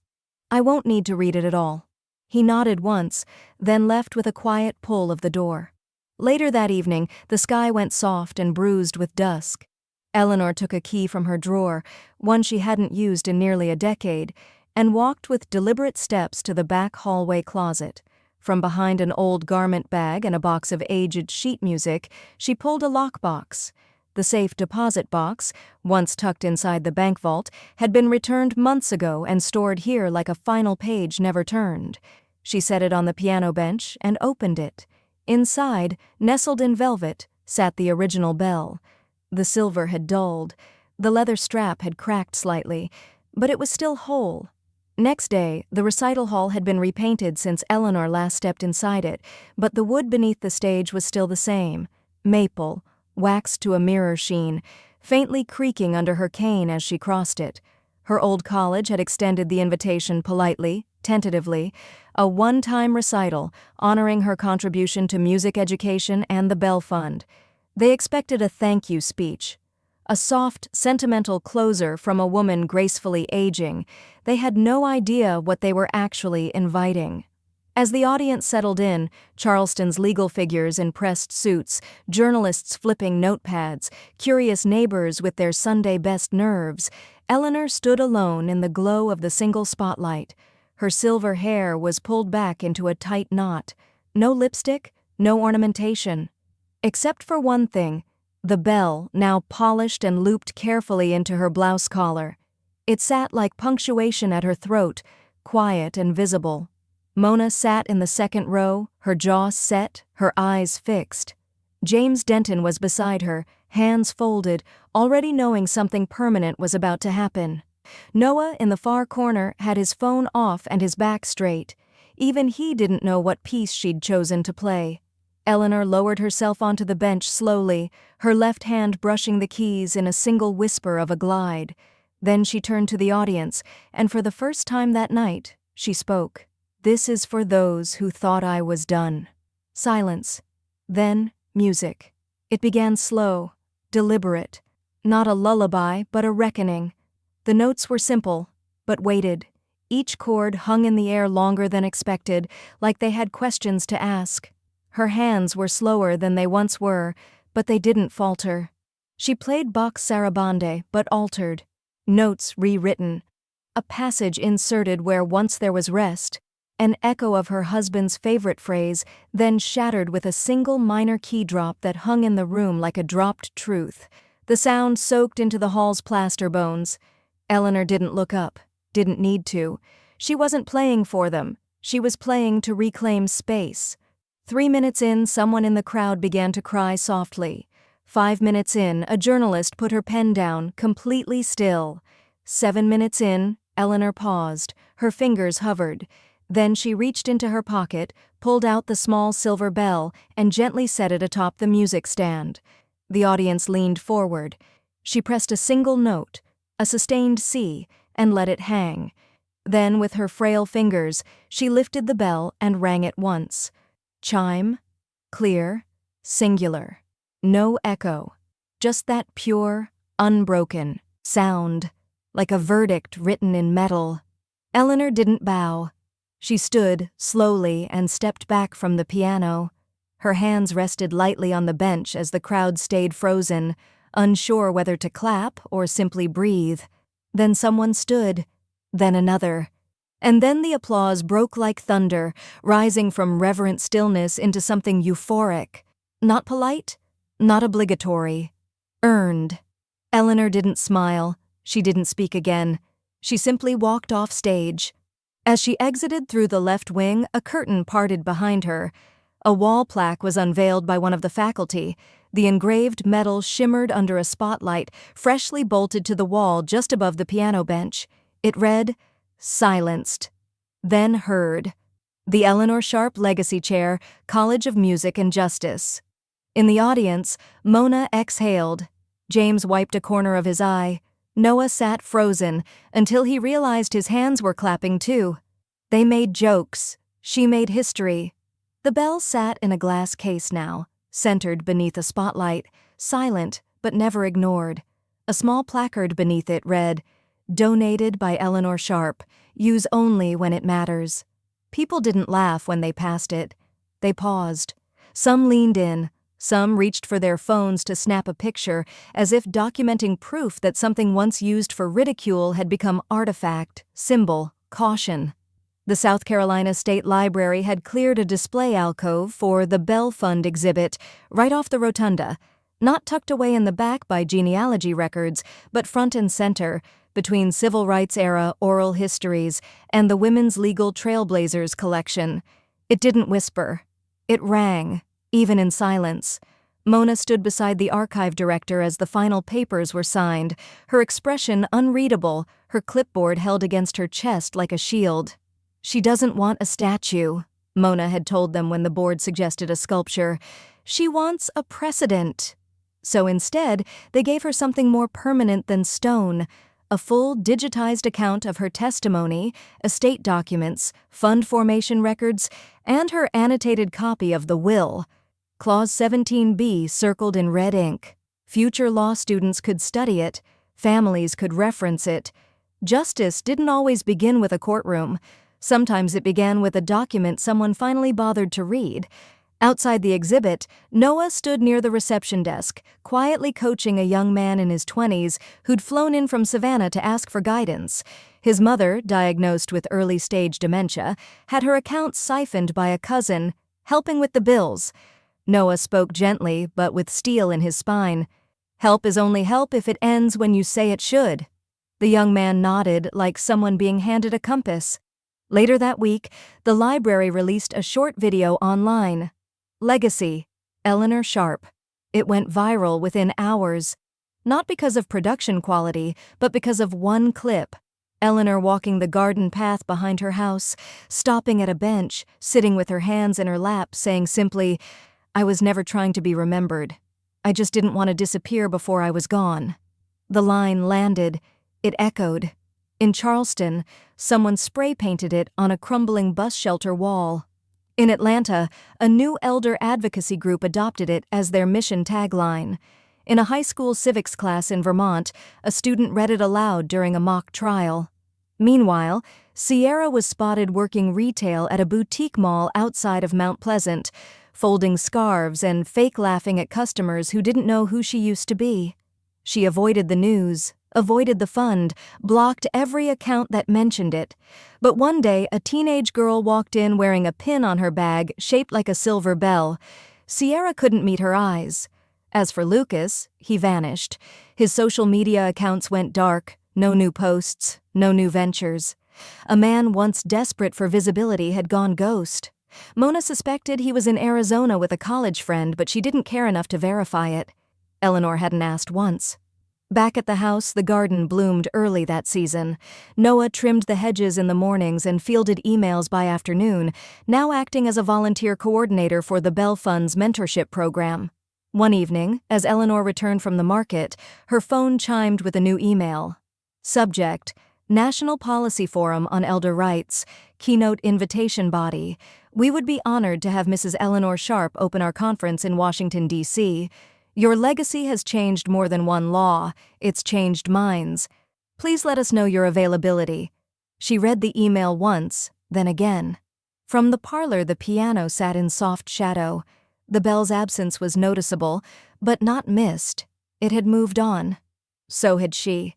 I won't need to read it at all." He nodded once, then left with a quiet pull of the door. Later that evening, the sky went soft and bruised with dusk. Eleanor took a key from her drawer, one she hadn't used in nearly a decade, and walked with deliberate steps to the back hallway closet. From behind an old garment bag and a box of aged sheet music, she pulled a lockbox. The safe deposit box, once tucked inside the bank vault, had been returned months ago and stored here like a final page never turned. She set it on the piano bench and opened it. Inside, nestled in velvet, sat the original bell. The silver had dulled. The leather strap had cracked slightly, but it was still whole. Next day, the recital hall had been repainted since Eleanor last stepped inside it, but the wood beneath the stage was still the same. Maple, waxed to a mirror sheen, faintly creaking under her cane as she crossed it. Her old college had extended the invitation politely, tentatively, a one-time recital honoring her contribution to music education and the Bell Fund. They expected a thank you speech. A soft, sentimental closer from a woman gracefully aging. They had no idea what they were actually inviting. As the audience settled in, Charleston's legal figures in pressed suits, journalists flipping notepads, curious neighbors with their Sunday best nerves, Eleanor stood alone in the glow of the single spotlight. Her silver hair was pulled back into a tight knot. No lipstick, no ornamentation. Except for one thing, the bell, now polished and looped carefully into her blouse collar. It sat like punctuation at her throat, quiet and visible. Mona sat in the second row, her jaw set, her eyes fixed. James Denton was beside her, hands folded, already knowing something permanent was about to happen. Noah, in the far corner, had his phone off and his back straight. Even he didn't know what piece she'd chosen to play. Eleanor lowered herself onto the bench slowly, her left hand brushing the keys in a single whisper of a glide. Then she turned to the audience, and for the first time that night, she spoke. "This is for those who thought I was done." Silence. Then, music. It began slow, deliberate. Not a lullaby, but a reckoning. The notes were simple, but weighted. Each chord hung in the air longer than expected, like they had questions to ask. Her hands were slower than they once were, but they didn't falter. She played Bach's Sarabande, but altered. Notes rewritten. A passage inserted where once there was rest. An echo of her husband's favorite phrase, then shattered with a single minor key drop that hung in the room like a dropped truth. The sound soaked into the hall's plaster bones. Eleanor didn't look up, didn't need to. She wasn't playing for them. She was playing to reclaim space. 3 minutes in, someone in the crowd began to cry softly. 5 minutes in, a journalist put her pen down, completely still. 7 minutes in, Eleanor paused. Her fingers hovered. Then she reached into her pocket, pulled out the small silver bell, and gently set it atop the music stand. The audience leaned forward. She pressed a single note, a sustained C, and let it hang. Then, with her frail fingers, she lifted the bell and rang it once. Chime, clear, singular. No echo. Just that pure, unbroken sound, like a verdict written in metal. Eleanor didn't bow. She stood, slowly, and stepped back from the piano. Her hands rested lightly on the bench as the crowd stayed frozen, unsure whether to clap or simply breathe. Then someone stood, then another. And then the applause broke like thunder, rising from reverent stillness into something euphoric. Not polite, not obligatory. Earned. Eleanor didn't smile. She didn't speak again. She simply walked off stage. As she exited through the left wing, a curtain parted behind her. A wall plaque was unveiled by one of the faculty. The engraved metal shimmered under a spotlight, freshly bolted to the wall just above the piano bench. It read, "Silenced. Then heard. The Eleanor Sharp Legacy Chair, College of Music and Justice." In the audience, Mona exhaled. James wiped a corner of his eye. Noah sat frozen until he realized his hands were clapping too. They made jokes. She made history. The bell sat in a glass case now, centered beneath a spotlight, silent but never ignored. A small placard beneath it read, "Donated by Eleanor Sharp. Use only when it matters." People didn't laugh when they passed it. They paused. Some leaned in. Some reached for their phones to snap a picture, as if documenting proof that something once used for ridicule had become artifact, symbol, caution. The South Carolina State Library had cleared a display alcove for the Bell Fund exhibit right off the rotunda, not tucked away in the back by genealogy records, but front and center, between civil rights-era oral histories and the Women's Legal Trailblazers collection. It didn't whisper. It rang. Even in silence. Mona stood beside the archive director as the final papers were signed, her expression unreadable, her clipboard held against her chest like a shield. "She doesn't want a statue," Mona had told them when the board suggested a sculpture. "She wants a precedent." So instead, they gave her something more permanent than stone, a full digitized account of her testimony, estate documents, fund formation records, and her annotated copy of the will. Clause 17B circled in red ink. Future law students could study it. Families could reference it. Justice didn't always begin with a courtroom. Sometimes it began with a document someone finally bothered to read. Outside the exhibit, Noah stood near the reception desk, quietly coaching a young man in his 20s who'd flown in from Savannah to ask for guidance. His mother, diagnosed with early-stage dementia, had her account siphoned by a cousin, helping with the bills. Noah spoke gently, but with steel in his spine. "Help is only help if it ends when you say it should." The young man nodded like someone being handed a compass. Later that week, the library released a short video online. Legacy, Eleanor Sharp. It went viral within hours. Not because of production quality, but because of one clip. Eleanor walking the garden path behind her house, stopping at a bench, sitting with her hands in her lap, saying simply, "I was never trying to be remembered. I just didn't want to disappear before I was gone." The line landed. It echoed. In Charleston, someone spray-painted it on a crumbling bus shelter wall. In Atlanta, a new elder advocacy group adopted it as their mission tagline. In a high school civics class in Vermont, a student read it aloud during a mock trial. Meanwhile, Sierra was spotted working retail at a boutique mall outside of Mount Pleasant, folding scarves and fake laughing at customers who didn't know who she used to be. She avoided the news, avoided the fund, blocked every account that mentioned it. But one day, a teenage girl walked in wearing a pin on her bag shaped like a silver bell. Sierra couldn't meet her eyes. As for Lucas, he vanished. His social media accounts went dark, no new posts, no new ventures. A man once desperate for visibility had gone ghost. Mona suspected he was in Arizona with a college friend, but she didn't care enough to verify it. Eleanor hadn't asked once. Back at the house, the garden bloomed early that season. Noah trimmed the hedges in the mornings and fielded emails by afternoon, now acting as a volunteer coordinator for the Bell Fund's mentorship program. One evening, as Eleanor returned from the market, her phone chimed with a new email. Subject: National Policy Forum on Elder Rights. Keynote invitation body: We would be honored to have Mrs. Eleanor Sharp open our conference in Washington, D.C. Your legacy has changed more than one law, it's changed minds. Please let us know your availability. She read the email once, then again. From the parlor, the piano sat in soft shadow. The bell's absence was noticeable, but not missed. It had moved on. So had she.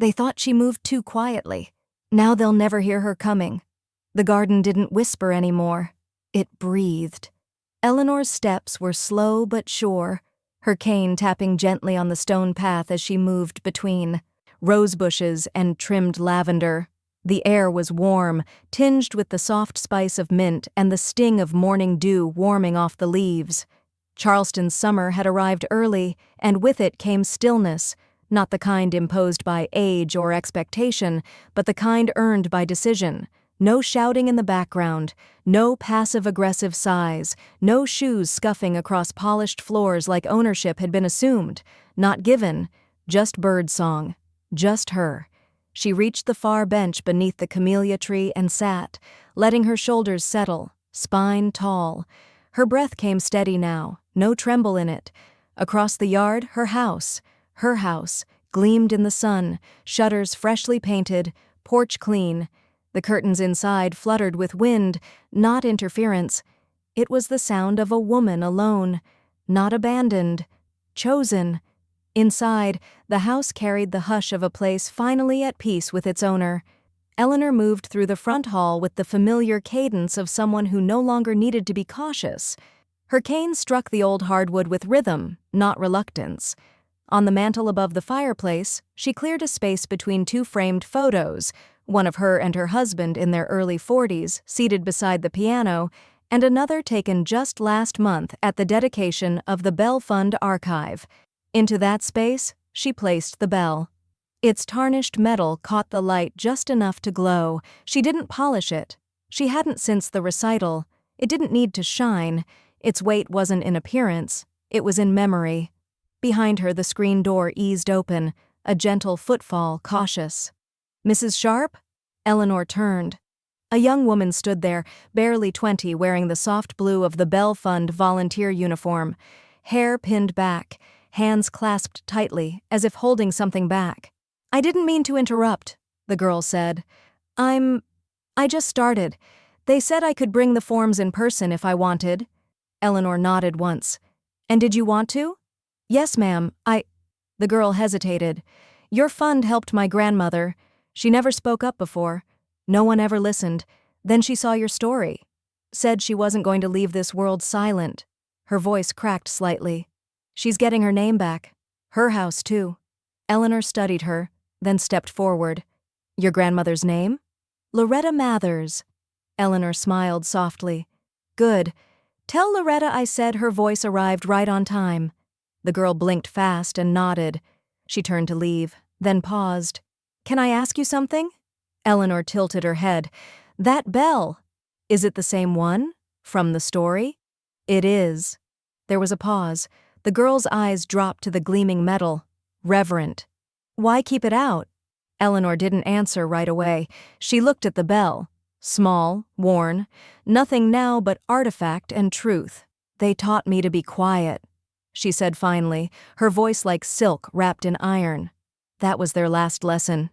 They thought she moved too quietly. Now they'll never hear her coming. The garden didn't whisper anymore. It breathed. Eleanor's steps were slow but sure, her cane tapping gently on the stone path as she moved between rose bushes and trimmed lavender. The air was warm, tinged with the soft spice of mint and the sting of morning dew warming off the leaves. Charleston's summer had arrived early, and with it came stillness, not the kind imposed by age or expectation, but the kind earned by decision. No shouting in the background, no passive-aggressive sighs, no shoes scuffing across polished floors like ownership had been assumed, not given, just birdsong, just her. She reached the far bench beneath the camellia tree and sat, letting her shoulders settle, spine tall. Her breath came steady now, no tremble in it. Across the yard, her house, gleamed in the sun, shutters freshly painted, porch clean. The curtains inside fluttered with wind, not interference. It was the sound of a woman alone, not abandoned, chosen. Inside, the house carried the hush of a place finally at peace with its owner. Eleanor moved through the front hall with the familiar cadence of someone who no longer needed to be cautious. Her cane struck the old hardwood with rhythm, not reluctance. On the mantel above the fireplace, she cleared a space between two framed photos, one of her and her husband in their early 40s, seated beside the piano, and another taken just last month at the dedication of the Bell Fund Archive. Into that space, she placed the bell. Its tarnished metal caught the light just enough to glow. She didn't polish it. She hadn't since the recital. It didn't need to shine. Its weight wasn't in appearance. It was in memory. Behind her, the screen door eased open, a gentle footfall, cautious. Mrs. Sharp? Eleanor turned. A young woman stood there, barely 20, wearing the soft blue of the Bell Fund volunteer uniform. Hair pinned back, hands clasped tightly, as if holding something back. "I didn't mean to interrupt," the girl said. I just started. They said I could bring the forms in person if I wanted." Eleanor nodded once. "And did you want to?" "Yes, ma'am, The girl hesitated. "Your fund helped my grandmother. She never spoke up before. No one ever listened. Then she saw your story. Said she wasn't going to leave this world silent." Her voice cracked slightly. "She's getting her name back. Her house, too." Eleanor studied her, then stepped forward. "Your grandmother's name?" "Loretta Mathers." Eleanor smiled softly. "Good. Tell Loretta I said her voice arrived right on time." The girl blinked fast and nodded. She turned to leave, then paused. "Can I ask you something?" Eleanor tilted her head. "That bell. Is it the same one? From the story?" "It is." There was a pause. The girl's eyes dropped to the gleaming metal. Reverent. "Why keep it out?" Eleanor didn't answer right away. She looked at the bell. Small, worn, nothing now but artifact and truth. "They taught me to be quiet," she said finally, her voice like silk wrapped in iron. "That was their last lesson."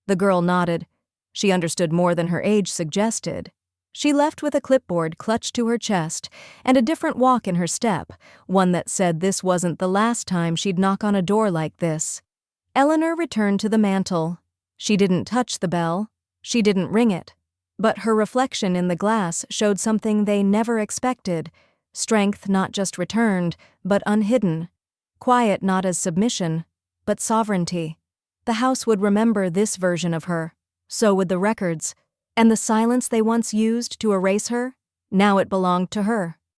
The girl nodded. She understood more than her age suggested. She left with a clipboard clutched to her chest and a different walk in her step, one that said this wasn't the last time she'd knock on a door like this. Eleanor returned to the mantel. She didn't touch the bell. She didn't ring it. But her reflection in the glass showed something they never expected. Strength not just returned, but unhidden. Quiet not as submission, but sovereignty. The house would remember this version of her. So would the records. And the silence they once used to erase her, now it belonged to her.